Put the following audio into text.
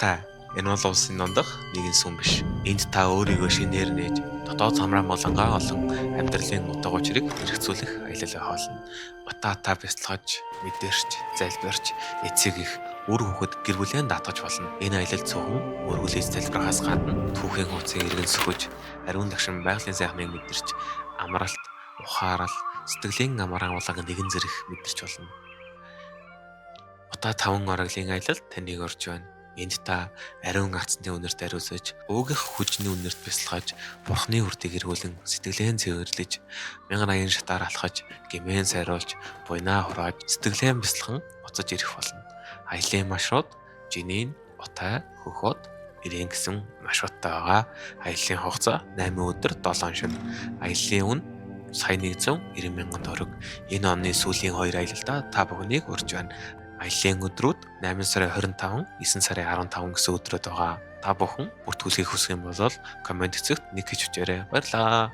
Баярлалаа. Энэ бол улсын дундах нэгэн сүм биш. Энд та өөрийгөө шинээр нээж, дотоод хамраа молонгаа олон амьдралын утга учирыг хэрэгцүүлэх аялал хоолно. Утаа бяцлагаж, мэдэрч, залбирч, эцэг их үр хөхөд гэр бүлийн даатгаж болно. Энэ аялал зөвхөн мөргүлээс залбирахаас гадна түүхийн хуудсыг эргэн сөхөж, ариун лагшин байгалийн сайхныг мэдэрч, амралт, ухаарал, сэтгэлийн амраа улааг нэгэн зэрэг мэдэрч болно. Утаа 5 ороглын аялал таныг орж байна. Энд та ариун агцны үнэрт ариусаж, уугийнх хүчний үнэрт бясалгаж, бурхны үрдийг эргүүлэн сэтгэлээ цэвэрлэж, мянган аян шатаар алхаж, гэмээн сайруулж, буйнаа хурааж, сэтгэлээ бясалхан буцаж ирэх болно. Аялын маршрут Жинин, Утай, Хөхөд, Ирээн гэсэн маршруттай байгаа. Аялын хугацаа 8 өдөр 7 шөнө. Аялын үн сая 190,000 төгрөг. Энэ оны сүүлийн 2 аялалдаа та бүхнийг урьж байна. Аялын өдрүүд 8 сарын 25, 9 сарын 15 гэсэн өдрүүд байгаа. Та бүхэн бүртгүүлэхийг хүсэх юм бол комент хэсэгт нэг хийж өчээрэй. Баярлалаа.